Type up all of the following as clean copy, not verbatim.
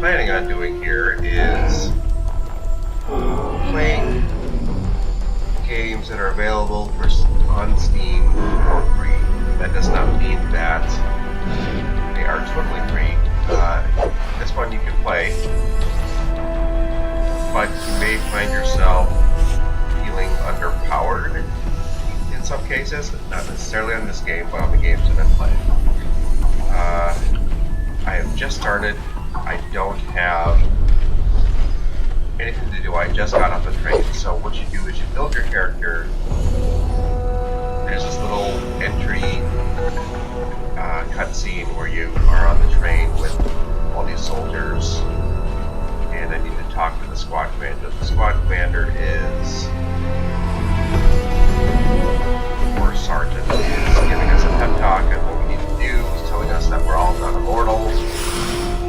planning on doing here is playing games that are available on Steam for free. That does not mean that they are totally free. This one you can play, but you may find yourself feeling underpowered in some cases. Not necessarily on this game, but on the games that I'm playing. I have just started. I don't have anything to do. I just got off the train. So what you do is you build your character. There's this little entry cutscene where you are on the train with all these soldiers, and I need to talk to the squad commander. The squad commander is, or sergeant, is giving us a pep talk on what we need to do. He's telling us that we're all not immortal.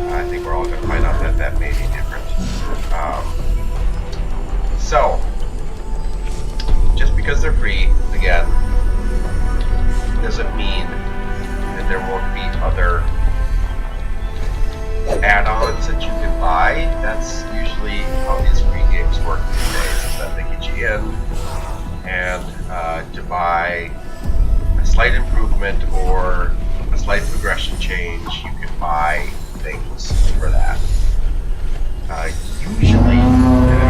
I think we're all going to find out that that may be different. So, just because they're free, again, doesn't mean that there won't be other add-ons that you can buy. That's usually how these free games work these days, is that they get you in, and to buy a slight improvement or a slight progression change, you can buy things for that. Usually, and I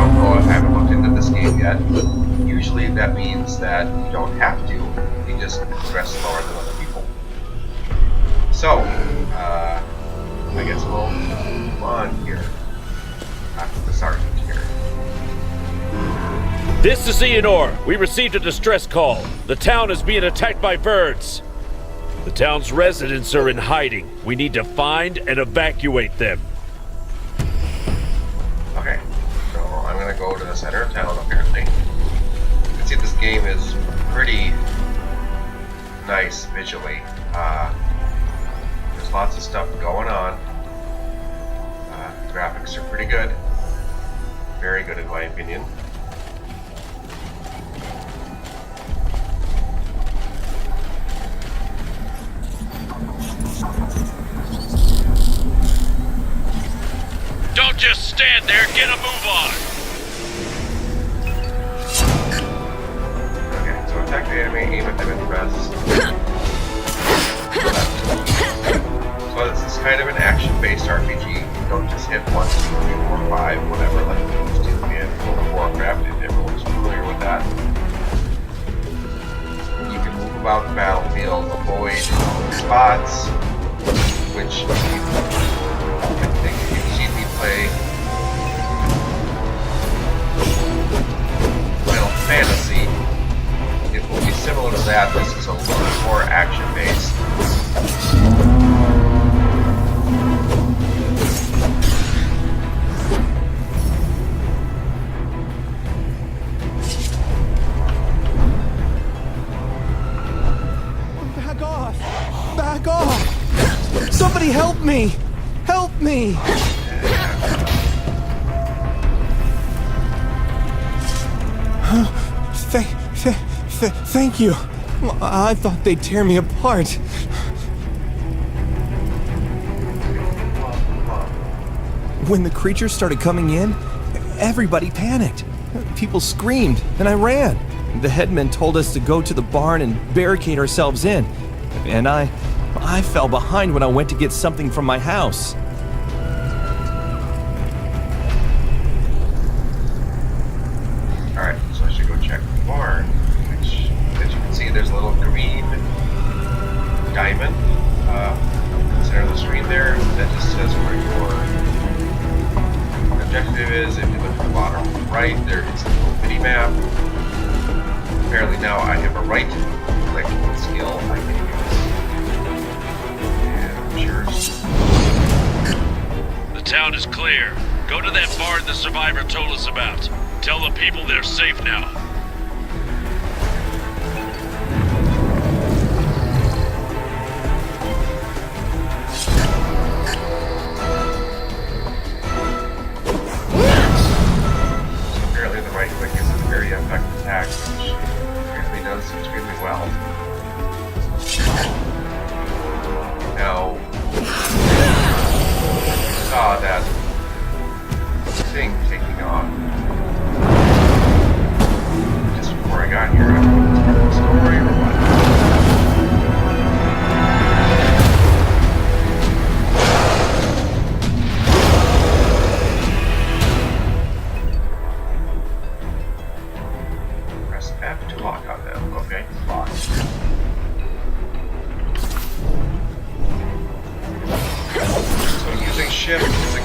don't know if I haven't looked into this game yet, usually that means that you don't have to. You just progress slower than other people. So, I guess we'll move on here. After the sergeant here. This is Aelion. We received a distress call. The town is being attacked by birds. The town's residents are in hiding. We need to find and evacuate them. Okay, so I'm gonna go to the center of town apparently. You can see this game is pretty nice visually. There's lots of stuff going on. Graphics are pretty good. Very good in my opinion. Don't just stand there, get a move on! Okay, so attack the enemy, aim at them and press. So this is kind of an action-based RPG. You don't just hit 1, 2, 3, 4, 5, whatever, like you used to in World of Warcraft, if everyone's familiar with that. You can move about the battlefield, avoid spots, which I think you've seen me play Final Fantasy. It will be similar to that. This is a little more action-based. Back off! Back off! Somebody help me! Help me! Thank you. I thought they'd tear me apart. When the creatures started coming in, everybody panicked. People screamed, and I ran. The headman told us to go to the barn and barricade ourselves in. And I fell behind when I went to get something from my house. Alright, so I should go check the barn, which, as you can see, there's a little green diamond in the center of the screen there that just says where your objective is. If you look at the bottom right, there is a little mini map. Apparently now I have a right click skill I can use. And cheers. The town is clear. Go to that barn the survivor told us about. Tell the people they're safe now. Apparently the right click is a very effective attack, which apparently does extremely well. Now, you saw that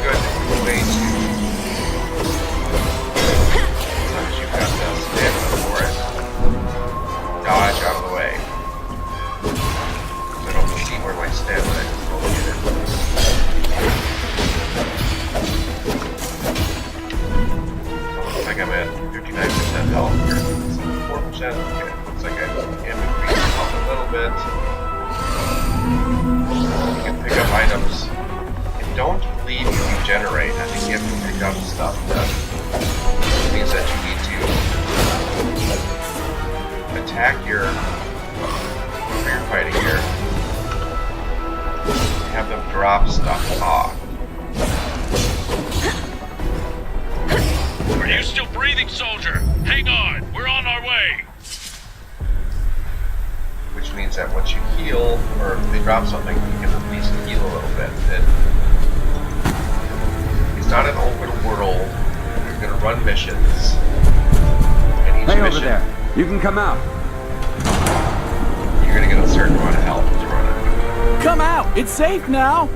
good way to, as long as you've got the stamina for it, dodge out of the way. I don't see where my stamina is located. Looks like I'm at 59% health here. 4%. Okay, looks like I am increasing health a little bit. You can pick up items. I don't believe you regenerate. I think you have to pick up stuff that means that you need to attack your whoever you're fighting here. Have them drop stuff off. Are you still breathing, soldier? Hang on, we're on our way. Which means that once you heal, or if they drop something, you can at least heal a little bit. It's not an open world. You're going to run missions. And each Hey, mission, over there. You can come out. you're going to get a certain amount of health to run it. Come out! It's safe now!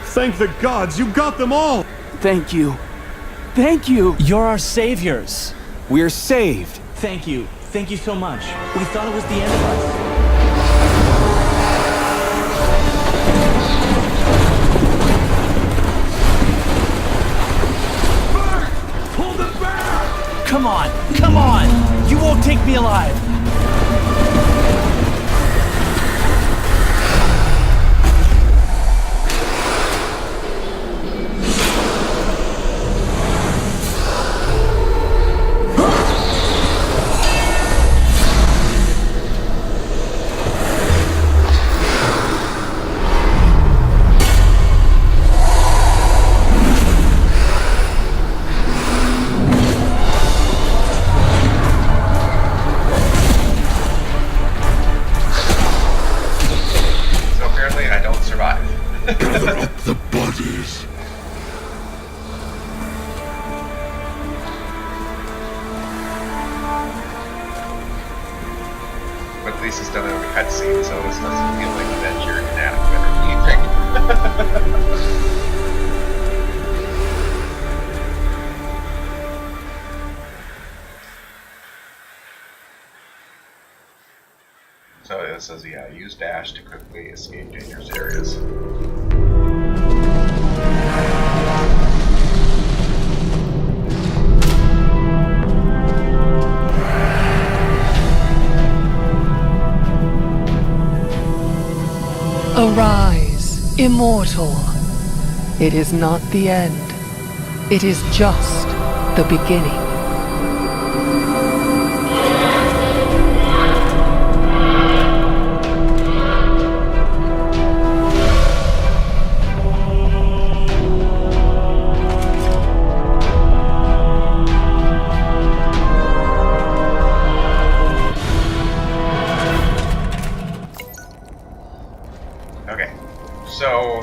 Thank the gods, you got them all! Thank you. Thank you! You're our saviors. We're saved. Thank you. Thank you so much. We thought it was the end of us. Hold it back! Come on! Come on! You won't take me alive! The bodies. But at least it's done in a cutscene, so this doesn't feel like that you're inadequate or anything. So it says, yeah, use dash to quickly escape dangerous areas. Arise, immortal. It is not the end. It is just the beginning. So,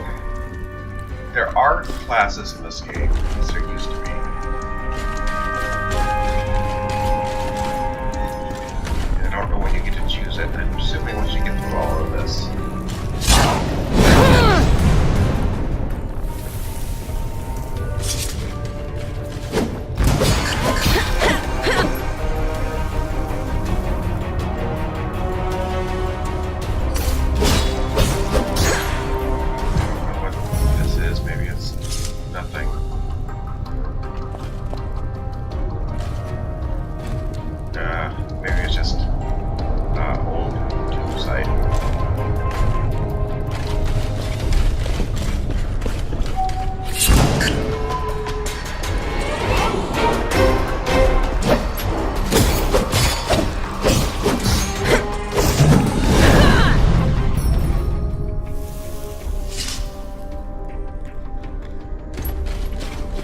there are classes in this game, as there used to be. I don't know when you get to choose it. I'm assuming once you get through all of this. Maybe it's just old tube site.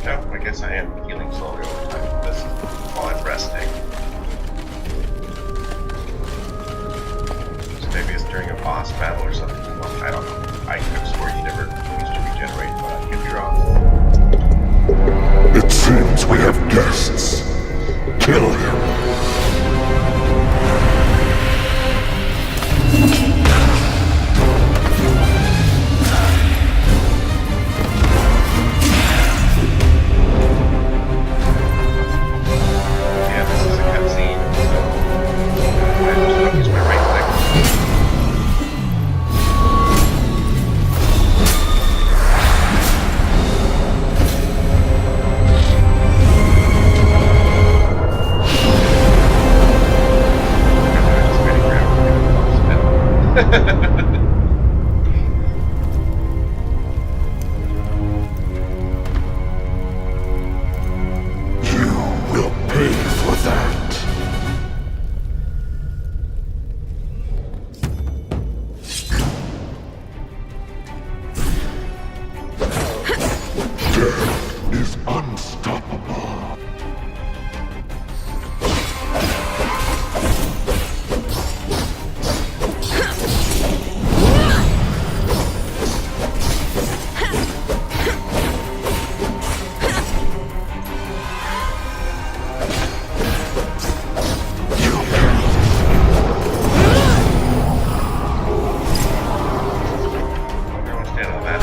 No, I guess I am healing slowly over time. This while I'm resting. Maybe it's during a boss battle or something. Well, I don't know. I could have sworn you never used to regenerate, but I could be wrong. It seems we have guests. Kill him. You will pay for that. Death is unstoppable. Everyone stand on that.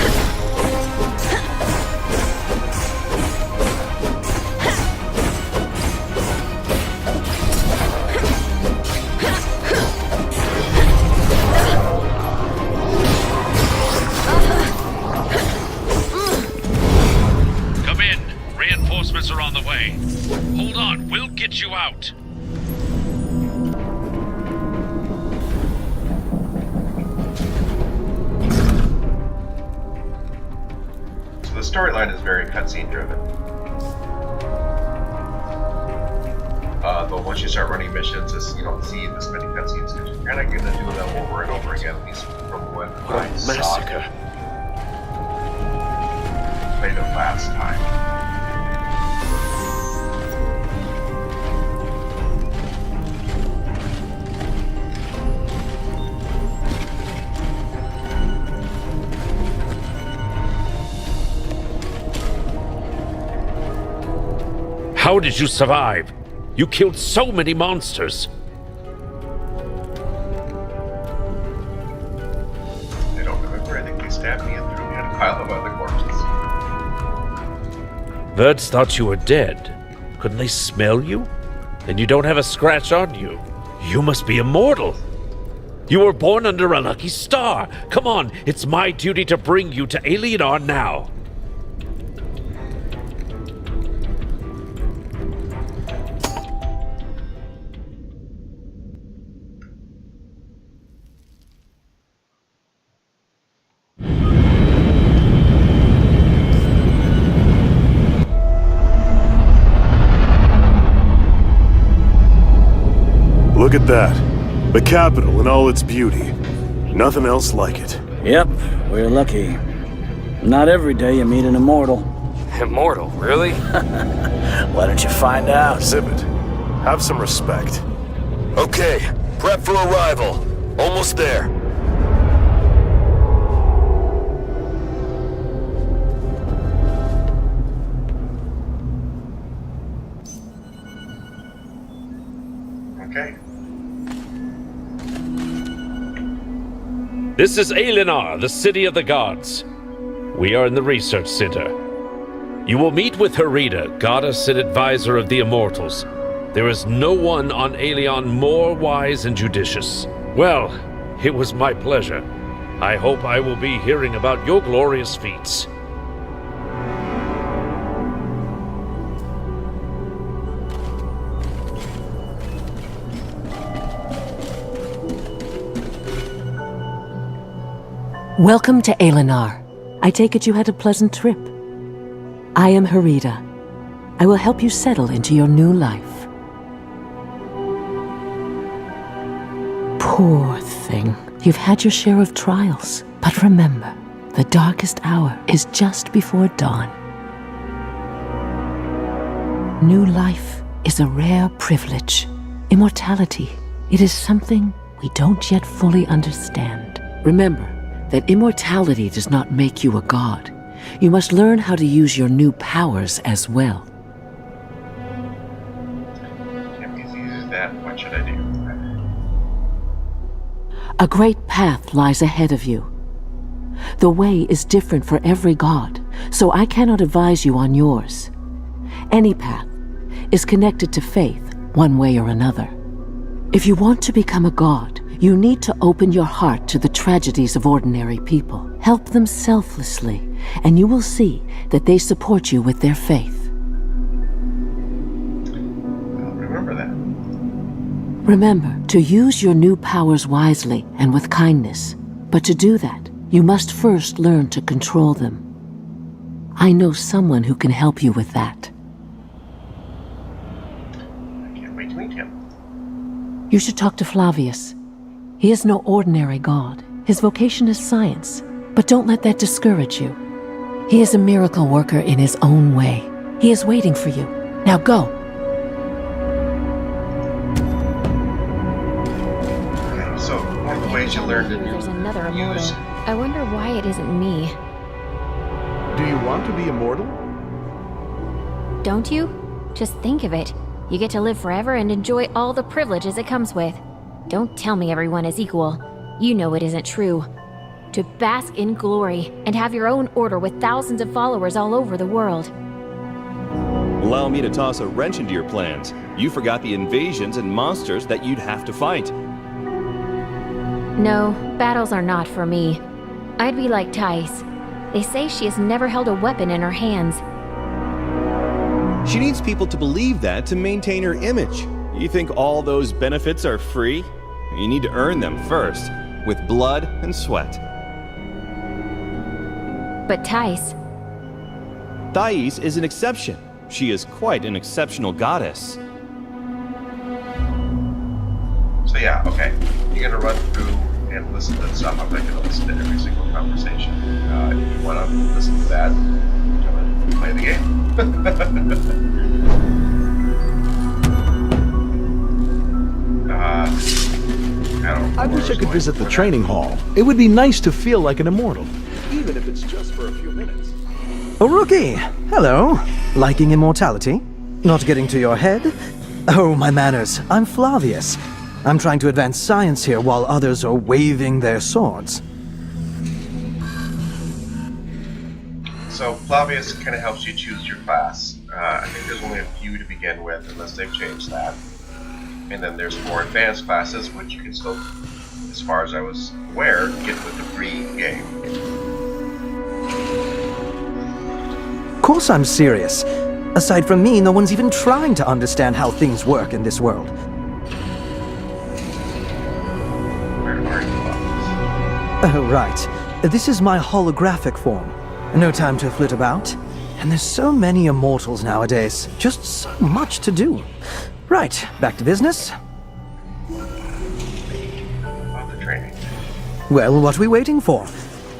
Come in. Reinforcements are on the way. Hold on, we'll get you out. So the storyline is very cutscene driven. But once you start running missions, you don't see this many cutscenes because you're kind of going to do them over and over again, at least from what I saw. Played it last time. How did you survive? You killed so many monsters. I don't remember. I think they stabbed me and threw me in a pile of other corpses. Birds thought you were dead. Couldn't they smell you? And you don't have a scratch on you. You must be immortal. You were born under a lucky star. Come on, it's my duty to bring you to Aelion now. Look at that. The capital in all its beauty. Nothing else like it. Yep, we're lucky. Not every day you meet an immortal. Immortal, really? Why don't you find out? Zibbit, have some respect. Okay, prep for arrival. Almost there. Okay. This is Aelion, the city of the gods. We are in the research center. You will meet with Herida, goddess and advisor of the immortals. There is no one on Aelion more wise and judicious. Well, it was my pleasure. I hope I will be hearing about your glorious feats. Welcome to Aelion. I take it you had a pleasant trip. I am Herida. I will help you settle into your new life. Poor thing. You've had your share of trials, but remember, the darkest hour is just before dawn. New life is a rare privilege. Immortality, it is something we don't yet fully understand. Remember that immortality does not make you a god. You must learn how to use your new powers as well. Can't be as easy as that. What should I do? A great path lies ahead of you. The way is different for every god, so I cannot advise you on yours. Any path is connected to faith, one way or another. If you want to become a god, you need to open your heart to the tragedies of ordinary people. Help them selflessly, and you will see that they support you with their faith. I'll remember that. Remember to use your new powers wisely and with kindness. But to do that, you must first learn to control them. I know someone who can help you with that. I can't wait to meet him. You should talk to Flavius. He is no ordinary god. His vocation is science, but don't let that discourage you. He is a miracle worker in his own way. He is waiting for you. Now go. Okay, so one of the ways you learn to There's another use... immortal. I wonder why it isn't me. Do you want to be immortal? Don't you? Just think of it. You get to live forever and enjoy all the privileges it comes with. Don't tell me everyone is equal. You know it isn't true. To bask in glory and have your own order with thousands of followers all over the world. Allow me to toss a wrench into your plans. You forgot the invasions and monsters that you'd have to fight. No, battles are not for me. I'd be like Thais. They say she has never held a weapon in her hands. She needs people to believe that to maintain her image. You think all those benefits are free? You need to earn them first, with blood and sweat. But Thais... Thais is an exception. She is quite an exceptional goddess. So yeah, okay. You're gonna run through and listen to stuff. I'm not gonna listen to every single conversation. If you wanna listen to that, I'm gonna play the game. I wish I could visit the training hall. It would be nice to feel like an immortal, even if it's just for a few minutes. Oh, rookie! Hello. Liking immortality? Not getting to your head? Oh, my manners. I'm Flavius. I'm trying to advance science here while others are waving their swords. So Flavius kind of helps you choose your class. I think there's only a few to begin with, unless they've changed that. And then there's more advanced classes, which you can still, as far as I was aware, get with the free game. Of course I'm serious. Aside from me, no one's even trying to understand how things work in this world. Where are you, Flavius? Oh, right. This is my holographic form. No time to flit about. And there's so many immortals nowadays. Just so much to do. Right, back to business. About the training. Well, what are we waiting for?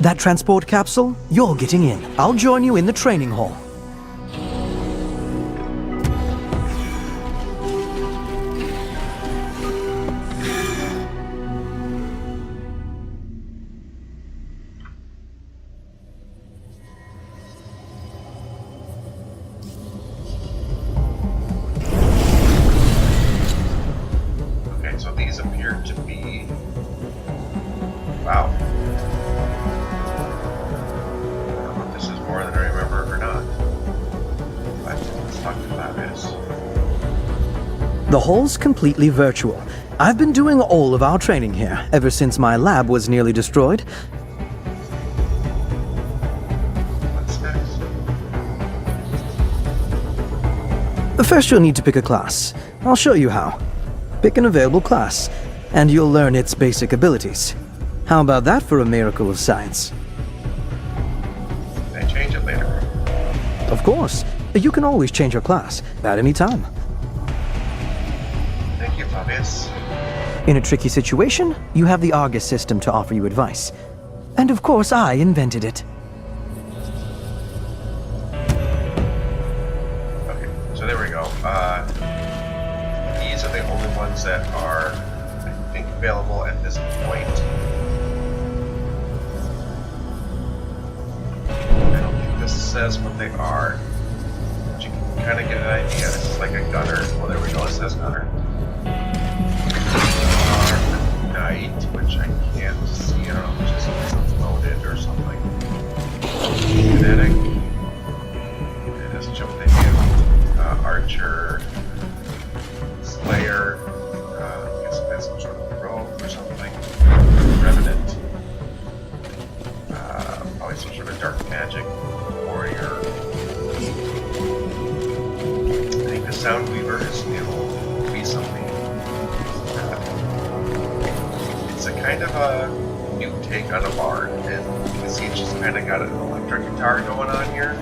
That transport capsule? You're getting in. I'll join you in the training hall. So these appear to be... Wow. I don't know if this is more than I remember or not. But let's talk to Flavius. The hall's completely virtual. I've been doing all of our training here, ever since my lab was nearly destroyed. What's next? First you'll need to pick a class. I'll show you how. Pick an available class, and you'll learn its basic abilities. How about that for a miracle of science? Can I change it later? Of course. You can always change your class, at any time. Thank you, Flavius. In a tricky situation, you have the Argus system to offer you advice. And of course, I invented it. Okay, so there we go. These are the only ones that are, I think, available at this point. I don't think this says what they are, but you can kind of get an idea. This is like a gunner. Well, there we go. It says gunner. Knight, which I can't see. I don't know if it's just loaded or something. Kinetic. It has jump to hit. Archer. Slayer. I guess that's some sort of rogue or something. Revenant. Probably some sort of dark magic. Warrior. I think the Sound Weaver is new. Be something. it's a kind of a new take on a bard, and you can see it's just kind of got an electric guitar going on here.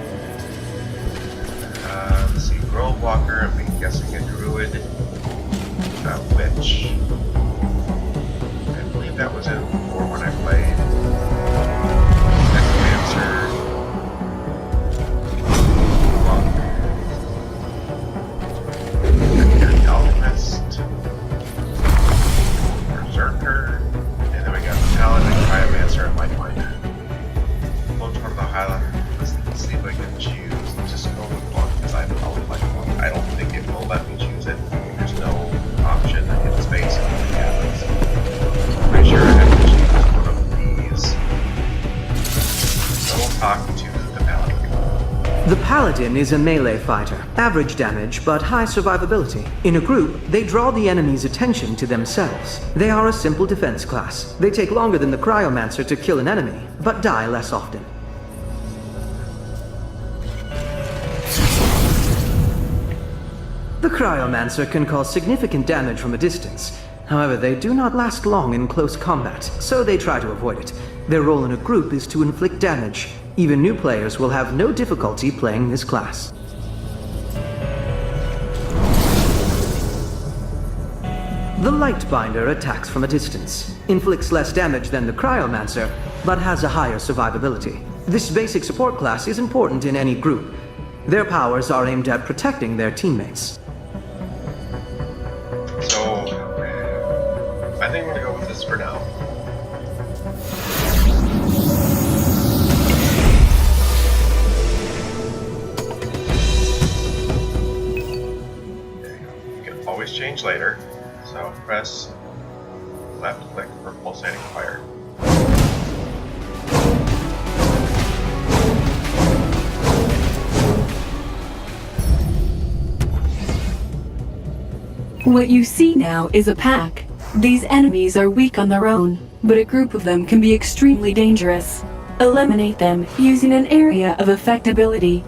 Let's see, Grove Walker, I'm guessing a druid, witch. I believe that was in before when I played. Necromancer. Alchemist. Berserker. And then we got Paladin, Cryomancer, and Lightminder. Which one of the highlights? Let's see if I can choose. Let's just go with one because I probably like one. I don't think it will let me choose it. There's no option to hit space and it happens. I'm pretty sure I have to choose one of these. So we'll talk to the Paladin. The Paladin is a melee fighter. Average damage, but high survivability. In a group, they draw the enemy's attention to themselves. They are a simple defense class. They take longer than the Cryomancer to kill an enemy, but die less often. The Cryomancer can cause significant damage from a distance. However, they do not last long in close combat, so they try to avoid it. Their role in a group is to inflict damage. Even new players will have no difficulty playing this class. The Lightbinder attacks from a distance, inflicts less damage than the Cryomancer, but has a higher survivability. This basic support class is important in any group. Their powers are aimed at protecting their teammates. So, I think I'm gonna go with this for now. There you go. You can always change later. So press left click for pulsating fire. What you see now is a pack. These enemies are weak on their own, but a group of them can be extremely dangerous. Eliminate them using an area of effectability.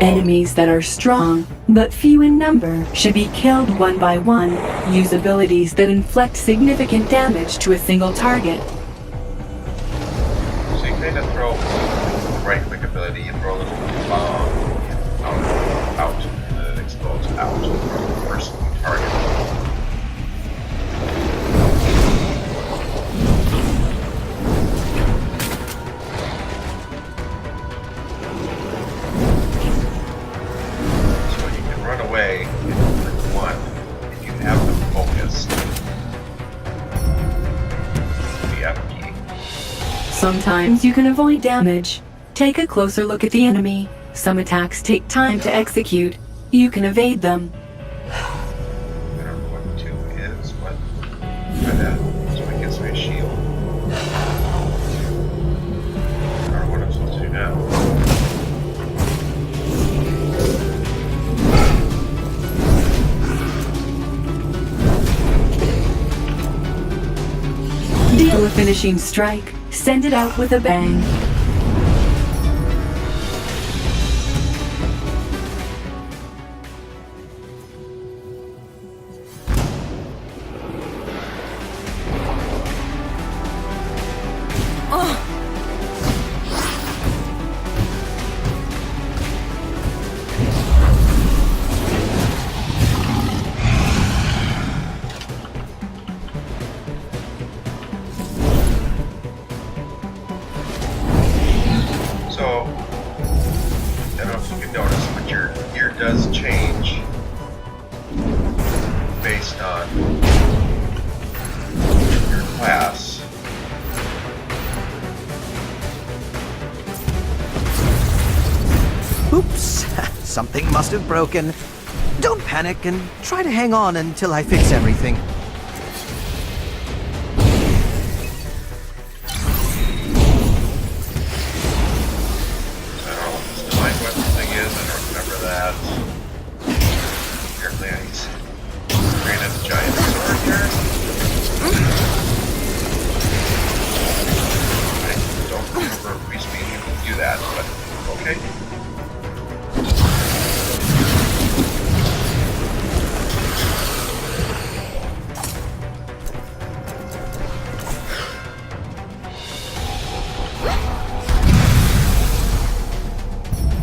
Enemies that are strong, but few in number, should be killed one by one. Use abilities that inflict significant damage to a single target. So you kind of throw the right click ability, you throw a little bomb out, and then it explodes out from the first target. Away with one if you have them focused. The F key. Sometimes you can avoid damage. Take a closer look at the enemy. Some attacks take time to execute. You can evade them. I don't know what 2 is, but try that. So it gets me a shield. I don't know what I'm supposed to do now. Deal a finishing strike. Send it out with a bang. Does change based on your class. Oops, something must have broken. Don't panic and try to hang on until I fix everything. that, but okay.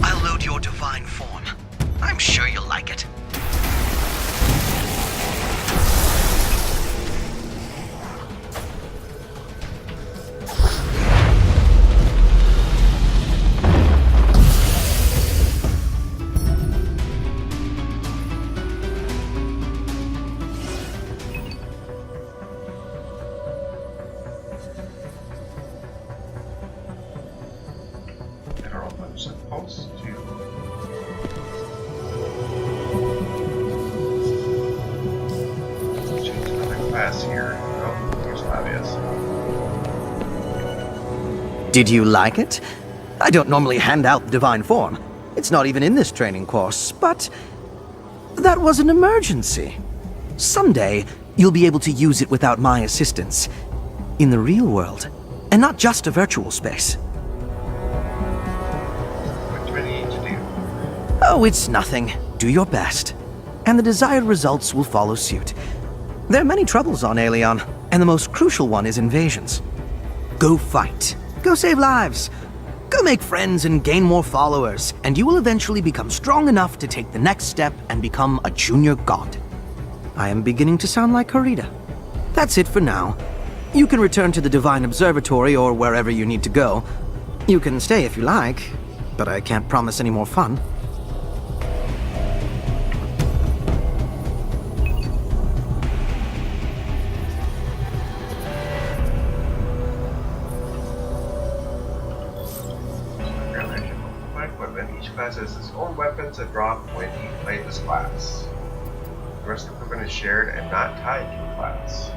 I'll load your divine form. I'm sure you'll like it. I don't know if I'm supposed to. Choose another class here. Oh, here's Lavius. Did you like it? I don't normally hand out divine form. It's not even in this training course, but that was an emergency. Someday, you'll be able to use it without my assistance. In the real world, and not just a virtual space. What do I need to do? Oh, it's nothing. Do your best. And the desired results will follow suit. There are many troubles on Aelion, and the most crucial one is invasions. Go fight. Go save lives. Go make friends and gain more followers, and you will eventually become strong enough to take the next step and become a junior god. I am beginning to sound like Harita. That's it for now. You can return to the Divine Observatory or wherever you need to go. You can stay if you like, but I can't promise any more fun. My equipment. Each class has its own weapons that drop when you play this class. The rest of the equipment is shared and not tied to a class.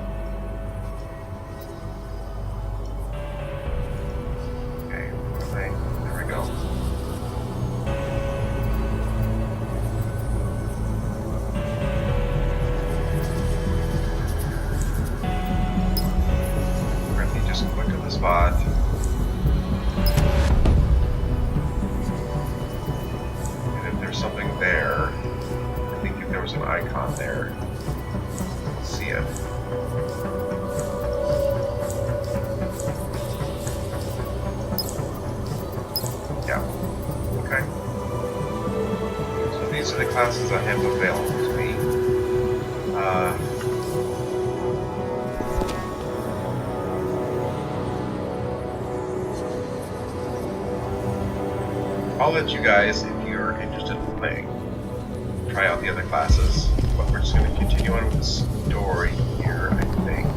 Okay, there we go. Let me just click on the spot. And if there's something there, I think if there was an icon there, see it. Yeah. Okay. So these are the classes I have available to me. I'll let you guys, if you're interested in playing, try out the other classes. But we're just going to continue on with the story here, I think.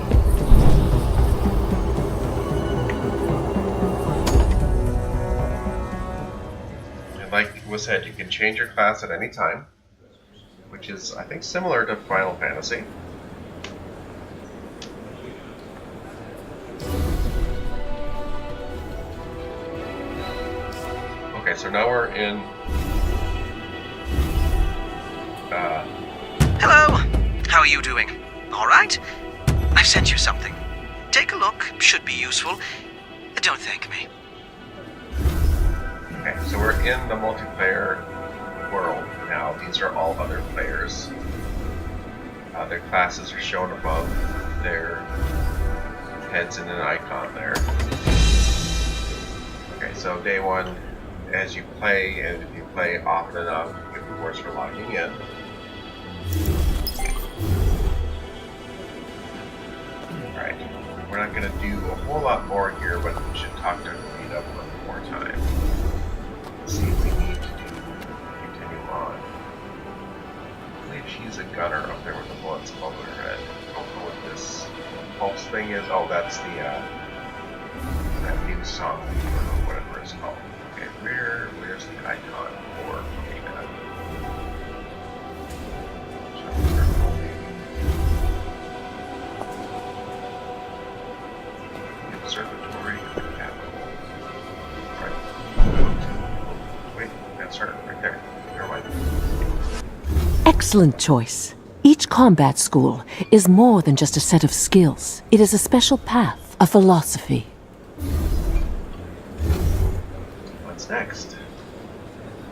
Like was said, you can change your class at any time, which is, I think, similar to Final Fantasy. Okay, so now we're in... Hello! How are you doing? All right? I've sent you something. Take a look. Should be useful. Don't thank me. Okay, so we're in the multiplayer world now. These are all other players. Their classes are shown above their heads in an icon there. Okay, so day one, as you play, and if you play often enough, you get rewards for logging in. Alright, we're not going to do a whole lot more here, but we should talk to Rita one more time. See if we need to continue on. I believe she's a gunner up there with the bullets above her head. I don't know what this pulse thing is. Oh, that's the that new song, or whatever it's called. Okay, where's the icon for that? Observatory capital. Right. Wait, that's her right there. Never mind. Excellent choice. Each combat school is more than just a set of skills. It is a special path, a philosophy. Let's What's next?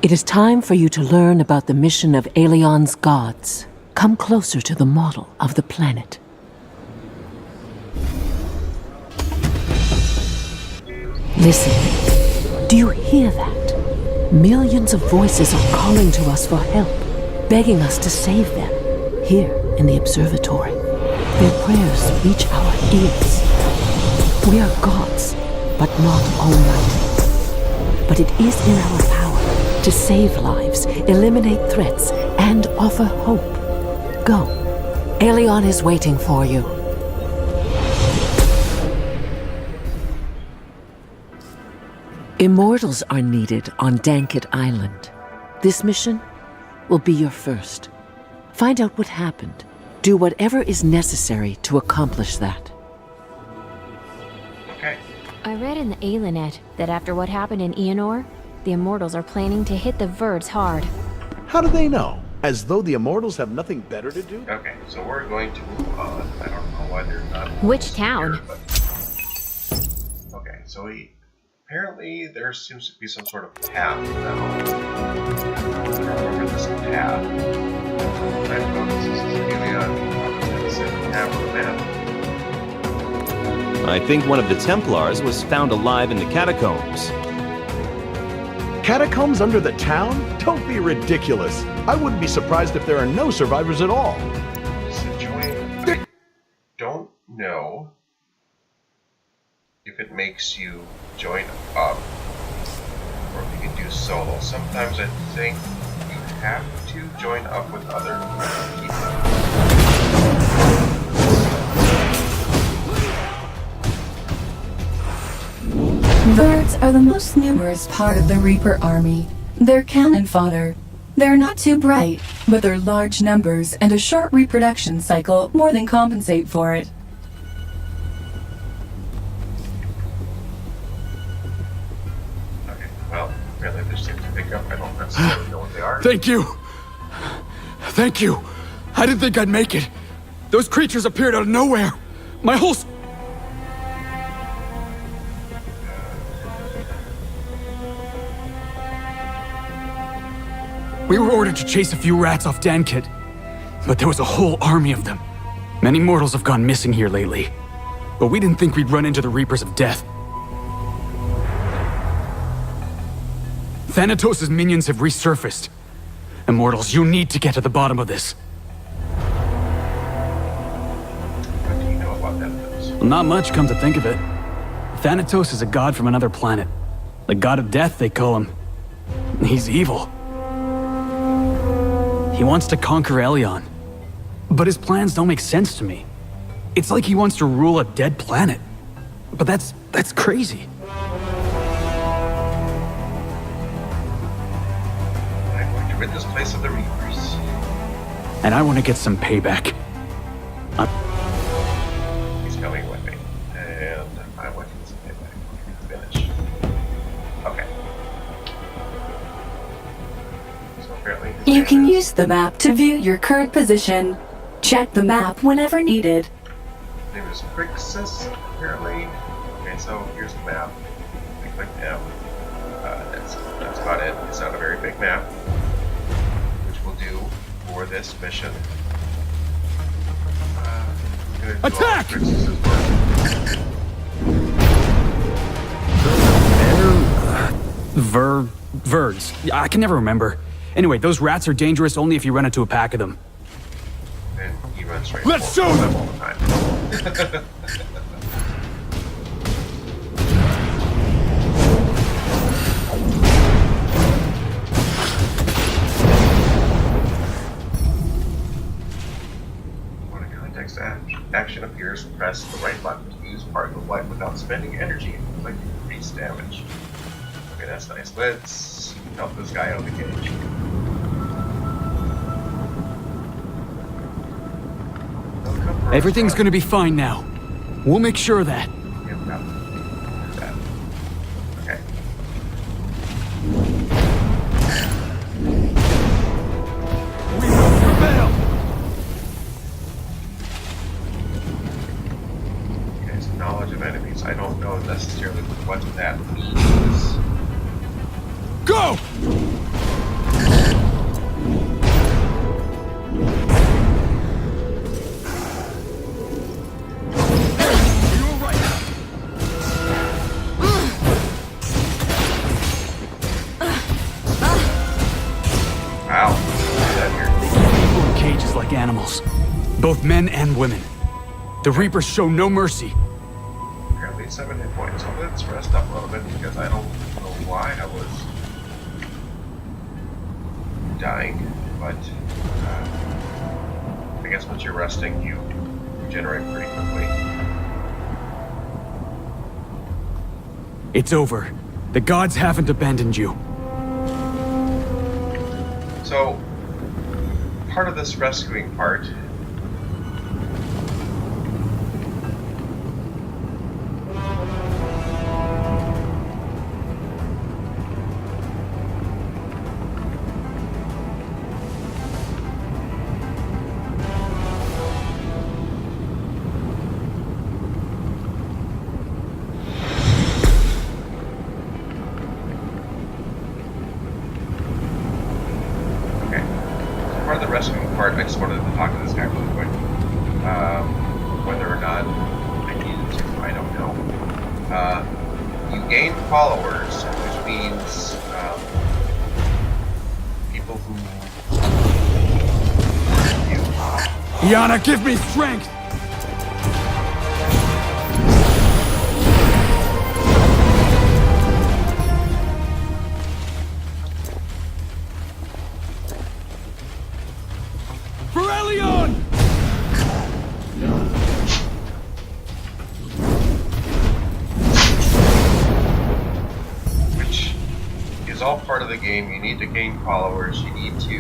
It is time for you to learn about the mission of Aelion's gods. Come closer to the model of the planet. Listen. Do you hear that? Millions of voices are calling to us for help, begging us to save them, here in the observatory. Their prayers reach our ears. We are gods, but not almighty. But it is in our power to save lives, eliminate threats, and offer hope. Go. Aelion is waiting for you. Immortals are needed on Danket Island. This mission will be your first. Find out what happened. Do whatever is necessary to accomplish that. Okay. I read in the Aelinet that after what happened in Eonor, the Immortals are planning to hit the Verds hard. How do they know? As though the Immortals have nothing better to do? Okay, so we're going to move on. I don't know why they're not. Which town? Here, okay, so apparently there seems to be some sort of path now. I don't remember this path. I know this is Aelion. It's a map of the map. I think one of the Templars was found alive in the catacombs. Catacombs under the town? Don't be ridiculous. I wouldn't be surprised if there are no survivors at all. I don't know if it makes you join up or if you can do solo. Sometimes I think you have to join up with other people. Birds are the most numerous part of the Reaper army. They're cannon fodder. They're not too bright, but their large numbers and a short reproduction cycle more than compensate for it. Okay, well, apparently they seem to pick up. I don't necessarily know what they are. Thank you! Thank you! I didn't think I'd make it. Those creatures appeared out of nowhere. My whole... We were ordered to chase a few rats off Danket, but there was a whole army of them. Many mortals have gone missing here lately, but we didn't think we'd run into the Reapers of Death. Thanatos' minions have resurfaced. Immortals, you need to get to the bottom of this. What do you know about Thanatos? Well, not much, come to think of it. Thanatos is a god from another planet. The god of death, they call him. He's evil. He wants to conquer Aelion. But his plans don't make sense to me. It's like he wants to rule a dead planet. But that's crazy. I'm going to rid this place of the Reapers. And I want to get some payback. He's coming with me. And I want to get some payback. Finish. Okay. So apparently... You can use the map to view your current position. Check the map whenever needed. His name is Crixus, apparently. Okay, so here's the map. I click M. That's about it. It's not a very big map, which we'll do for this mission. Attack! Verds. I can never remember. Anyway, those rats are dangerous only if you run into a pack of them. And he runs right. Let's show them! All the time. When a context action appears, press the right button to use particle light without spending energy and inflict increased damage. Okay, that's nice. Let's help this guy out the cage. Everything's gonna be fine now. We'll make sure of that. Okay. We will prevail! Okay, so knowledge of enemies. I don't know necessarily what that means. like animals. Both men and women. The Reapers show no mercy. Apparently 7 hit points. So let's rest up a little bit because I don't know why I was dying. But I guess once you're resting, you regenerate pretty quickly. It's over. The gods haven't abandoned you. So, part of this rescuing part I just wanted to talk to this guy really quick. Whether or not I needed to, I don't know. You gain followers, which means people who you. Iana, give me strength! For Aelion! Which is all part of the game. You need to gain followers. You need to...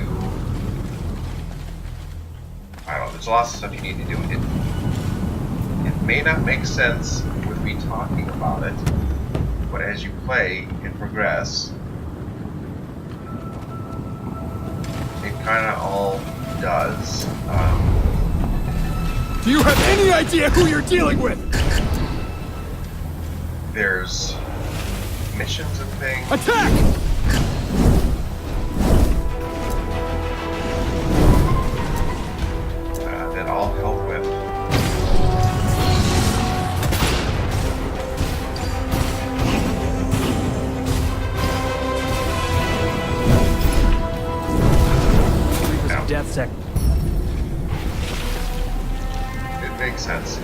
I don't know. There's lots of stuff you need to do. It may not make sense with me talking about it, but as you play and progress, it kind of all does. Do you have any idea who you're dealing with? There's missions and things. Attack! That I'll help with. Death sec. It makes sense.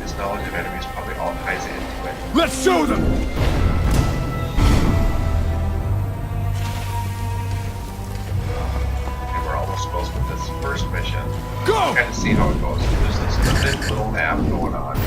His knowledge of enemies probably all ties into it. Let's show them! And we're almost close with this first mission. Go! Kind of see how it goes. There's this limited little map going on.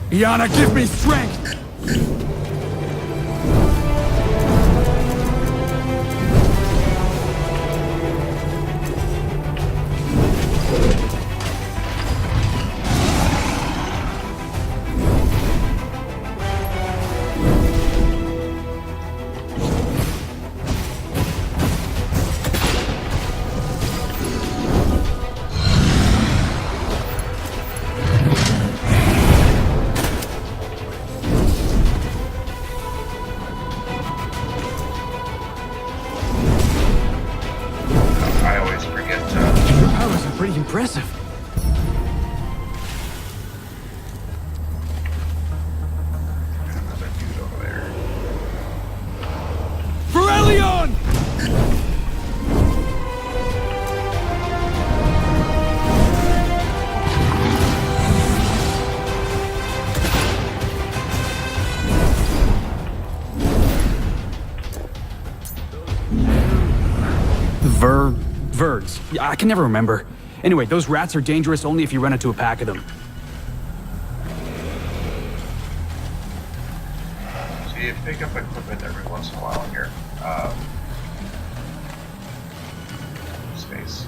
Iana, give me strength! Impressive. Another dude over there. For Aelion! Verds. I can never remember. Anyway, those rats are dangerous only if you run into a pack of them. So you pick up equipment every once in a while here. Space.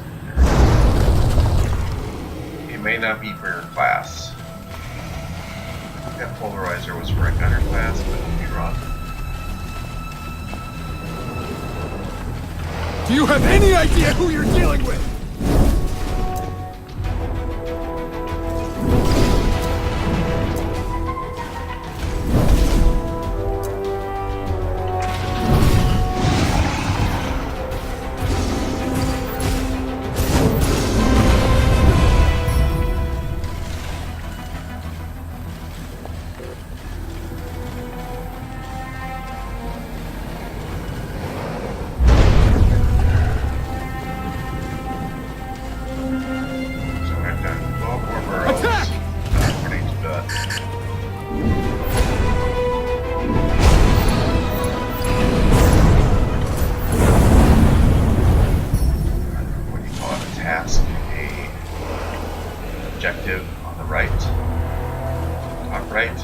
It may not be for your class. That polarizer was for a gunner class, but you'd be wrong. Do you have any idea who you're dealing with? What do you call it? A task, a objective on the right, top right.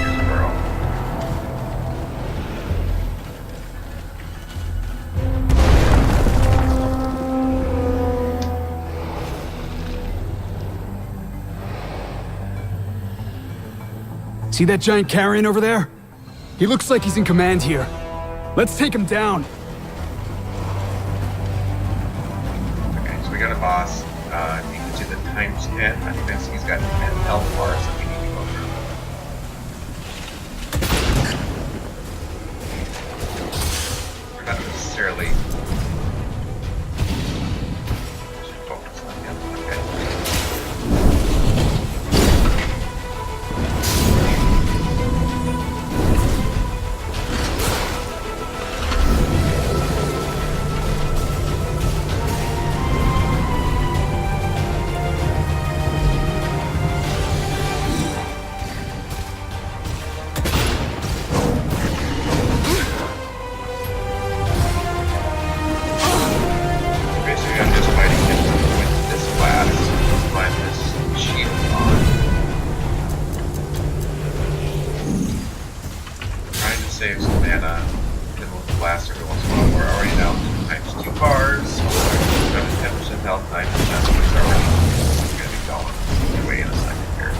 Here's a girl. See that giant carrion over there? He looks like he's in command here. Let's take him down. Okay, so we got a boss. You can see the times 10. I think that's, he's got 10 health bars that we need to go through. We're not necessarily focused on him. Okay. Save some mana, then we'll blast every once in a while. We're already down times 2 bars, 10% health, 9%, so it's already going to be going away in a second here.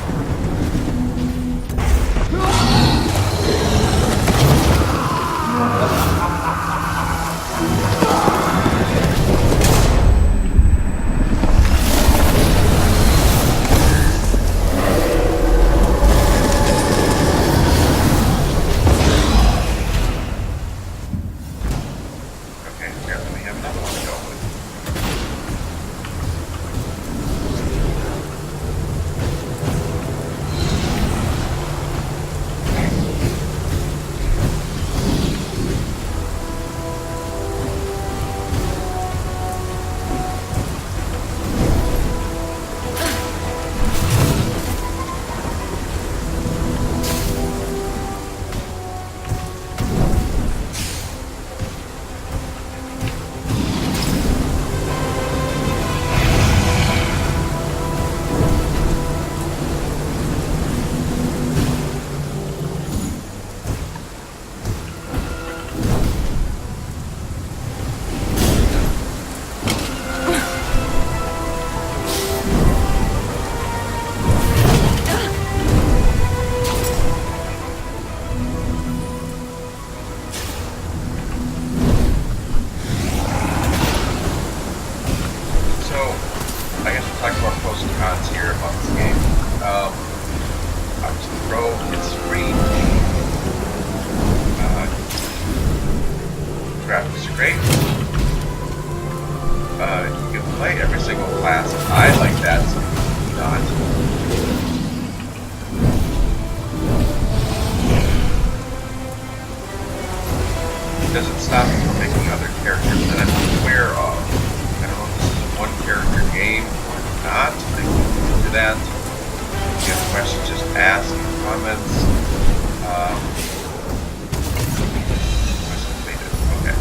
Graphics are great. You can play every single class. I like that, so not. It doesn't stop you from making other characters that I'm aware of. I don't know if this is a one-character game or not. I can do that. If you have questions, just ask in the comments. Okay.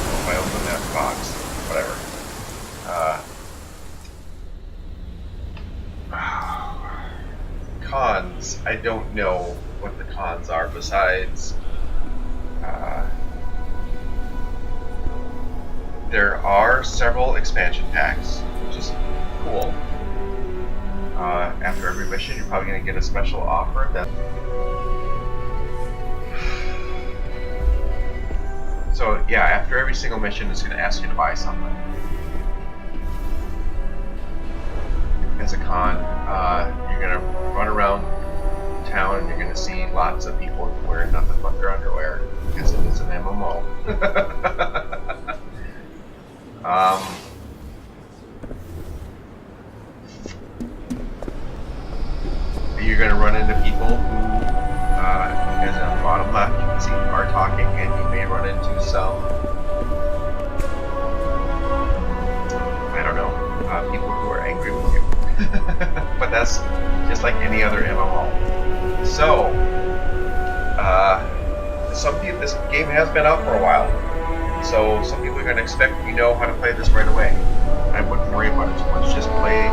If I open that box, whatever. Cons. I don't know what the cons are besides there are several expansion packs, which is cool. After every mission, you're probably going to get a special offer that. So yeah, after every single mission, it's going to ask you to buy something. As a con, you're going to run around town and you're going to see lots of people wearing nothing but their underwear because it is an MMO. You're going to run into people who, as on the bottom left, you can see, are talking, and you into some, I don't know, people who are angry with you. But that's just like any other MMO. So, this game has been out for a while, so some people are going to expect you know how to play this right away. I wouldn't worry about it too much. Just play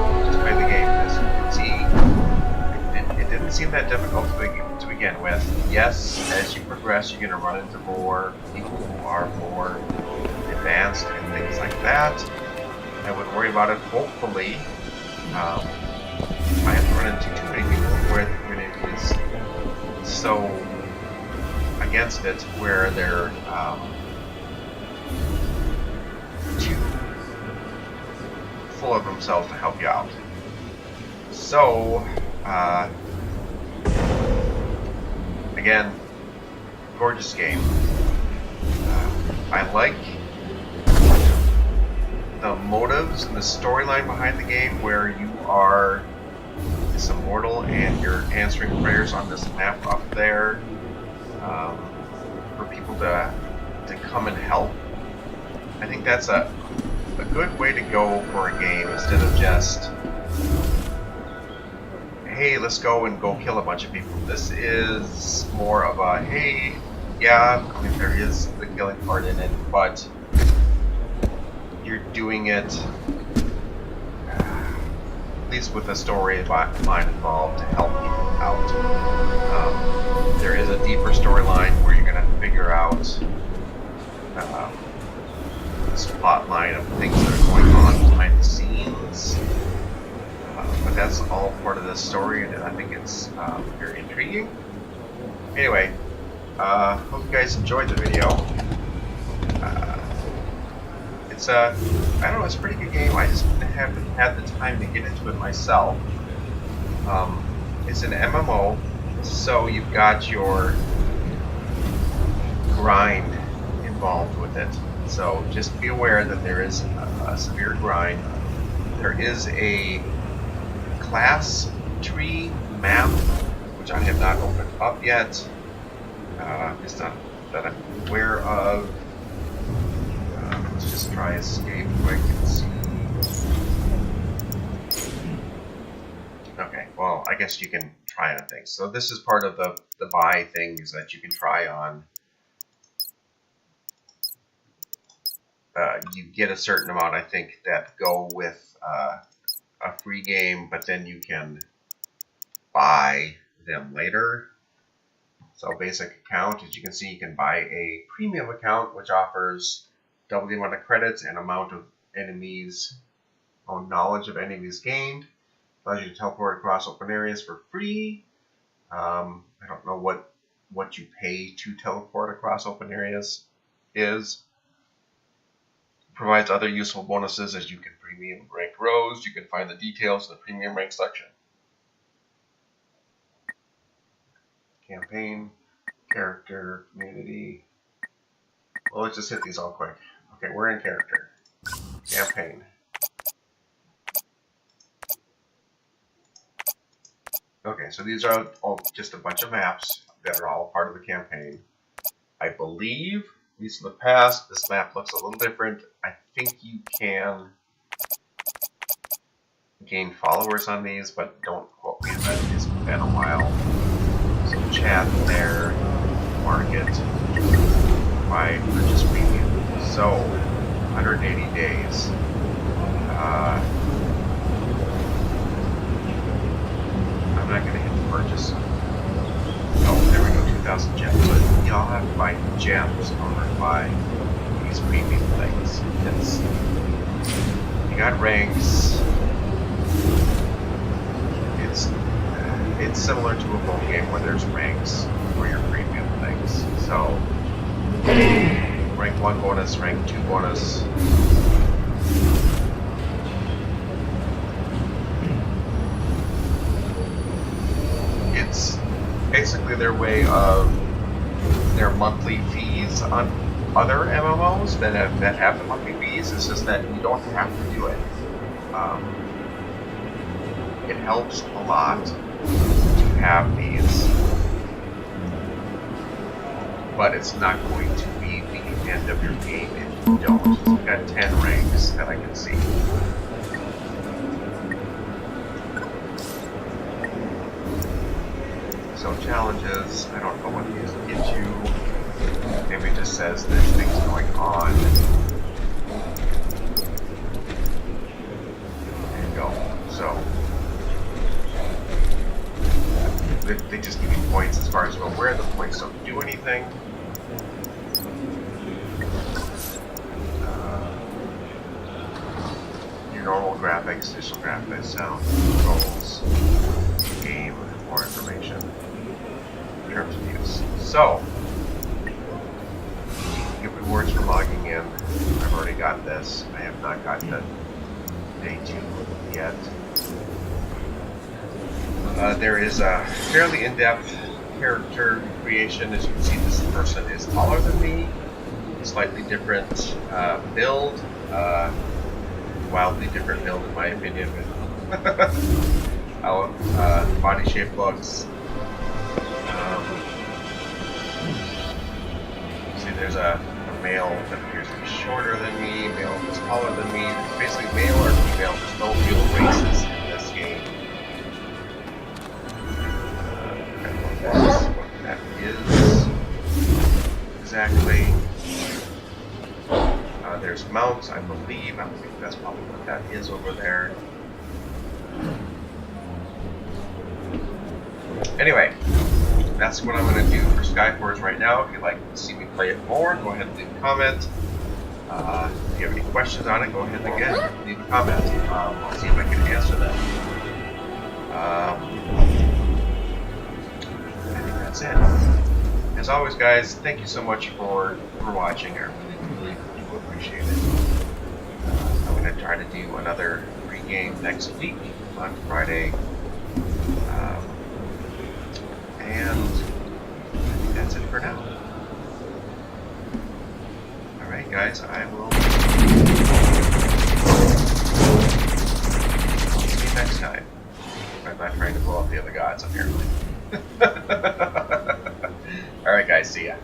the game. As you can see, it didn't seem that difficult to begin with. Yes, as you progress, you're going to run into more people who are more advanced and things like that. I wouldn't worry about it. Hopefully, I haven't run into too many people where it is so against it where they're too full of themselves to help you out. So, again, gorgeous game. I like the motives and the storyline behind the game where you are this immortal and you're answering prayers on this map up there for people to come and help. I think that's a good way to go for a game instead of just, hey, let's go and go kill a bunch of people. This is more of a, hey, yeah, I mean, there is the killing part in it, but you're doing it at least with a storyline involved to help people out. There is a deeper storyline where you're going to figure out this plot line of things that are going on behind the scenes. But that's all part of the story, and I think it's very intriguing. Anyway, hope you guys enjoyed the video. It's I don't know, it's a pretty good game. I just haven't had the time to get into it myself. It's an MMO, so you've got your grind involved with it. So just be aware that there is a severe grind. There is a class tree map, which I have not opened up yet. Just not that I'm aware of. Let's just try escape quick and see. Okay, well, I guess you can try on things. So this is part of the buy things that you can try on. You get a certain amount, I think, that go with a free game, but then you can buy them later. So basic account, as you can see, you can buy a premium account, which offers double the amount of credits and amount of enemies, or knowledge of enemies gained. Allows you to teleport across open areas for free. I don't know what you pay to teleport across open areas is. Provides other useful bonuses as you can premium rank rows. You can find the details in the premium rank section. Campaign, character, community. Well, let's just hit these all quick. Okay, we're in character. Campaign. Okay, so these are all just a bunch of maps that are all part of the campaign. I believe, at least in the past, this map looks a little different. I think you can gain followers on these, but don't quote me on that. It's been a while. So chat there, market, buy, purchase premium. So 180 days. I'm not going to hit the purchase. Oh, there we go, 2,000 gems. But y'all have to buy gems in order to buy these premium things. You got ranks. It's similar to a phone game where there's ranks for your premium things. So rank 1 bonus, rank 2 bonus. It's basically their way of their monthly fees on other MMOs that have the monthly fees. It's just that you don't have to do it. It helps a lot to have these, but it's not going to be the end of your game if you don't. So I've got 10 ranks that I can see. So challenges, I don't know what these get you. Maybe it just says there's things going on. There you go. So they just give you points as far as well, where the points don't do anything. Your normal graphics, digital graphics, sound, controls, game, more information in terms of use. So, you get rewards for logging in. I've already got this. I have not gotten to day 2 yet. There is a fairly in-depth character creation. As you can see, this person is taller than me, slightly different build, wildly different build in my opinion. How body shape looks. See, there's a male that appears to be shorter than me, male that's taller than me. It's basically male or female. There's no real races in this game. What that is exactly. There's mounts, I believe. I think that's probably what that is over there. Anyway, that's what I'm going to do for Skyforge right now. If you'd like to see me play it more, go ahead and leave a comment. If you have any questions on it, go ahead and again leave a comment. I'll see if I can answer them. I think that's it. As always, guys, thank you so much for watching. I really do appreciate it. I'm going to try to do another free game next week on Friday. And I think that's it for now. Alright guys, I will see you next time. I'm not trying to blow up the other gods apparently. Alright guys, see ya.